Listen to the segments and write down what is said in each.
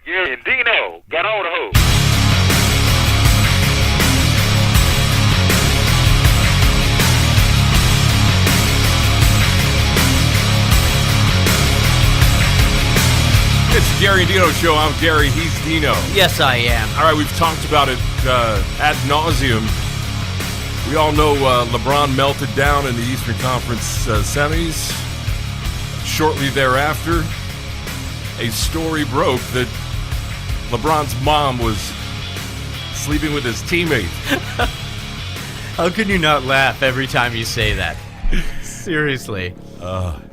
Gary and Dino got on the hook. It's Gary and Dino Show. I'm Gary. He's Dino. Yes, I am. All right, we've talked about it ad nauseum. We all know LeBron melted down in the Eastern Conference semis. Shortly thereafter, a story broke that LeBron's mom was sleeping with his teammate. How can you not laugh every time you say that? Seriously.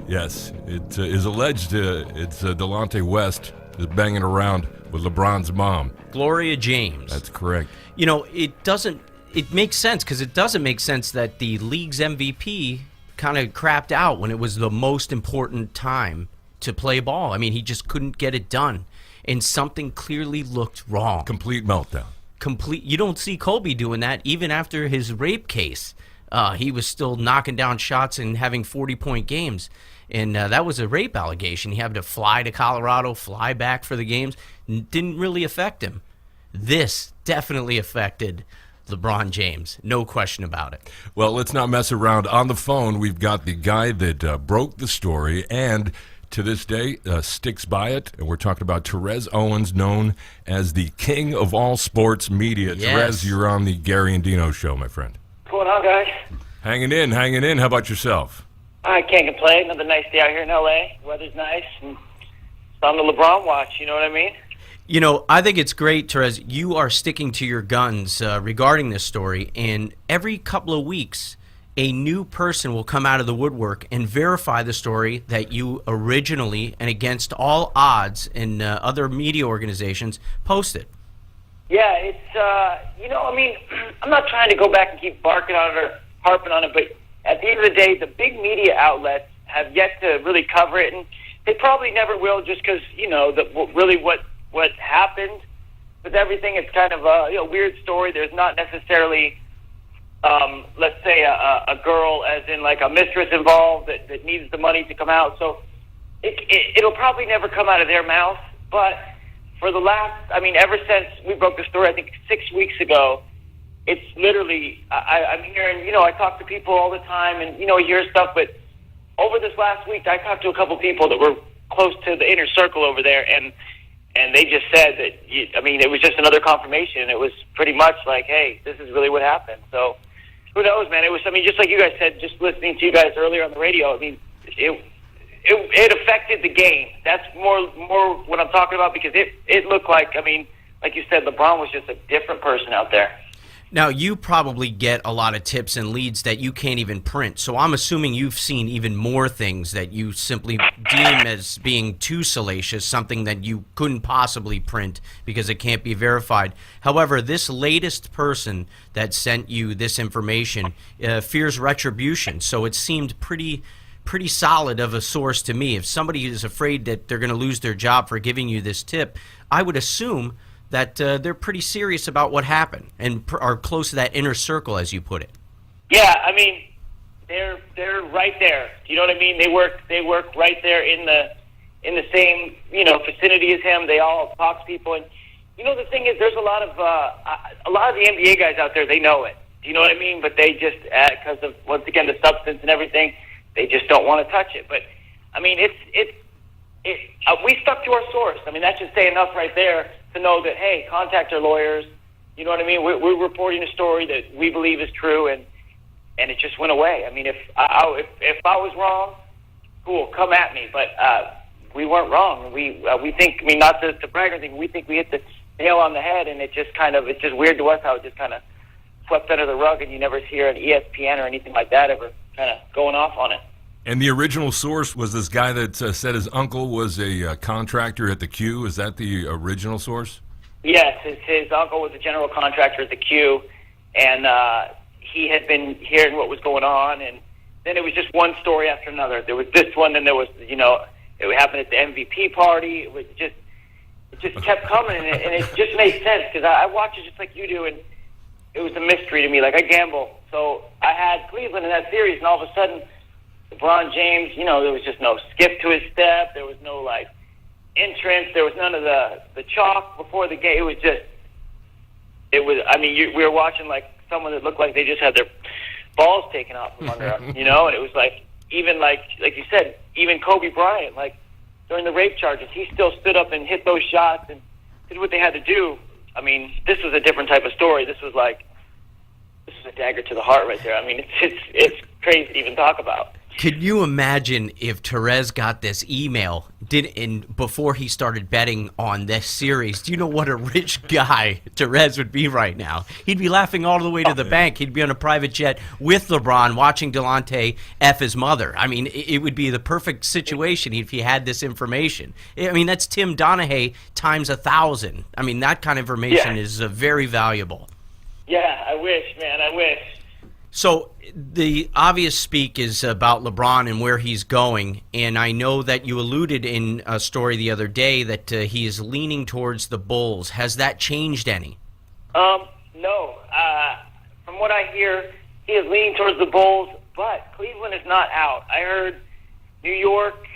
Yes, it is alleged it's Delonte West is banging around with LeBron's mom. Gloria James. That's correct. You know, it makes sense because it doesn't make sense that the league's MVP kind of crapped out when it was the most important time to play ball. I mean, he just couldn't get it done, and something clearly looked wrong. Complete meltdown. You don't see Kobe doing that even after his rape case. He was still knocking down shots and having 40-point games. And that was a rape allegation. He had to fly to Colorado, fly back for the games. Didn't really affect him. This definitely affected LeBron James. No question about it. Well, let's not mess around. On the phone, we've got the guy that broke the story and to this day sticks by it. And we're talking about Terez Owens, known as the king of all sports media. Yes. Terez, you're on the Gary and Dino Show, my friend. What's going on, guys? Hanging in. How about yourself? I can't complain. Another nice day out here in L.A. Weather's nice. And it's on the LeBron watch, you know what I mean? You know, I think it's great, Terez. You are sticking to your guns regarding this story, and every couple of weeks, a new person will come out of the woodwork and verify the story that you originally, and against all odds and other media organizations, posted. Yeah, it's, you know, I mean, I'm not trying to go back and keep barking on it or harping on it, but at the end of the day, the big media outlets have yet to really cover it, and they probably never will just because, you know, really what happened with everything. It's kind of a weird story. There's not necessarily, let's say, a girl as in like a mistress involved that needs the money to come out. So it'll probably never come out of their mouth. But for the last, I mean, ever since we broke the story, I think 6 weeks ago, it's literally, I'm hearing, you know, I talk to people all the time and, you know, you hear stuff, but over this last week, I talked to a couple people that were close to the inner circle over there, and they just said that, I mean, it was just another confirmation. It was pretty much like, hey, this is really what happened. So who knows, man? It was, I mean, just like you guys said, just listening to you guys earlier on the radio, I mean, it affected the game. That's more what I'm talking about, because it looked like, I mean, like you said, LeBron was just a different person out there. Now, you probably get a lot of tips and leads that you can't even print, so I'm assuming you've seen even more things that you simply deem as being too salacious, something that you couldn't possibly print because it can't be verified. However, this latest person that sent you this information fears retribution, so it seemed pretty solid of a source to me. If somebody is afraid that they're going to lose their job for giving you this tip, I would assume that they're pretty serious about what happened and are close to that inner circle, as you put it. Yeah, I mean, they're right there. You know what I mean? They work right there in the same, you know, vicinity as him. They all talk to people, and you know, the thing is, there's a lot of the NBA guys out there. They know it. Do you know what I mean? But they just, because of, once again, the substance and everything, they just don't want to touch it. But I mean, we stuck to our source. I mean, that should say enough right there to know that, hey, contact our lawyers. You know what I mean? We're reporting a story that we believe is true, and it just went away. I mean, if I was wrong, cool, come at me. But we weren't wrong. We think, I mean, not to brag or anything, we think we hit the nail on the head, and it's just weird to us how it just kind of swept under the rug, and you never hear an ESPN or anything like that ever kind of going off on it. And the original source was this guy that said his uncle was a contractor at the Q. Is that the original source? Yes, his uncle was a general contractor at the Q, and he had been hearing what was going on, and then it was just one story after another. There was this one, then there was, you know, it happened at the MVP party. It just kept coming, and it just made sense, because I watch it just like you do, and it was a mystery to me. Like, I gamble, so I had Cleveland in that series, and all of a sudden, LeBron LeBron James, there was just no skip to his step. There was no, entrance. There was none of the chalk before the game. We were watching, someone that looked like they just had their balls taken off from under them, and it was even like you said, even Kobe Bryant, during the rape charges, he still stood up and hit those shots and did what they had to do. I mean, this was a different type of story. This was a dagger to the heart right there. I mean, it's crazy to even talk about. Could you imagine if Therese got this email before he started betting on this series? Do you know what a rich guy Therese would be right now? He'd be laughing all the way to the bank. He'd be on a private jet with LeBron watching Delonte F his mother. I mean, it would be the perfect situation if he had this information. I mean, that's Tim Donaghy times 1,000. I mean, that kind of information is very valuable. Yeah, I wish, man. I wish. So the obvious speak is about LeBron and where he's going, and I know that you alluded in a story the other day that he is leaning towards the Bulls. Has that changed any? No. From what I hear, he is leaning towards the Bulls, but Cleveland is not out. I heard New York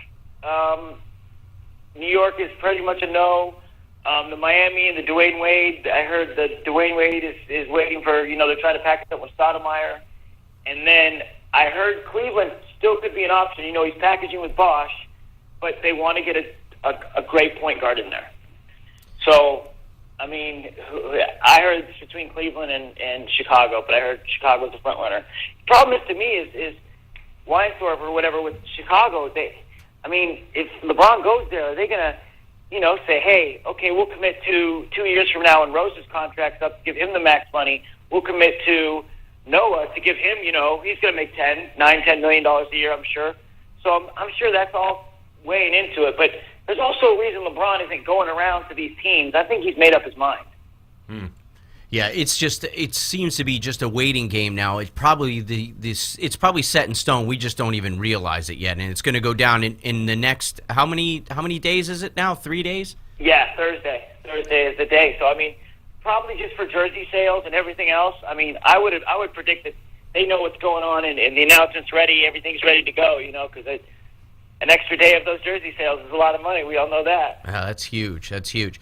is pretty much a no. The Miami and the Dwayne Wade, I heard that Dwayne Wade is waiting for, they're trying to pack it up with Stoudemire. And then I heard Cleveland still could be an option. He's packaging with Bosch, but they want to get a great point guard in there. So, I mean, I heard it's between Cleveland and Chicago, but I heard Chicago's the front runner. The problem to me is Weinthorpe or whatever with Chicago. If LeBron goes there, are they going to, say, hey, okay, we'll commit to 2 years from now when Rose's contract's up, give him the max money. We'll commit to Noah to give him, he's going to make $10 million a year, I'm sure. So I'm sure that's all weighing into it. But there's also a reason LeBron isn't going around to these teams. I think he's made up his mind. Yeah, it seems to be just a waiting game now. It's probably it's probably set in stone. We just don't even realize it yet, and it's going to go down in the next how many days is it now? 3 days? Yeah, Thursday. Thursday is the day. So probably just for jersey sales and everything else. I would predict that they know what's going on and the announcement's ready, everything's ready to go. Because an extra day of those jersey sales is a lot of money. We all know that. That's huge. That's huge.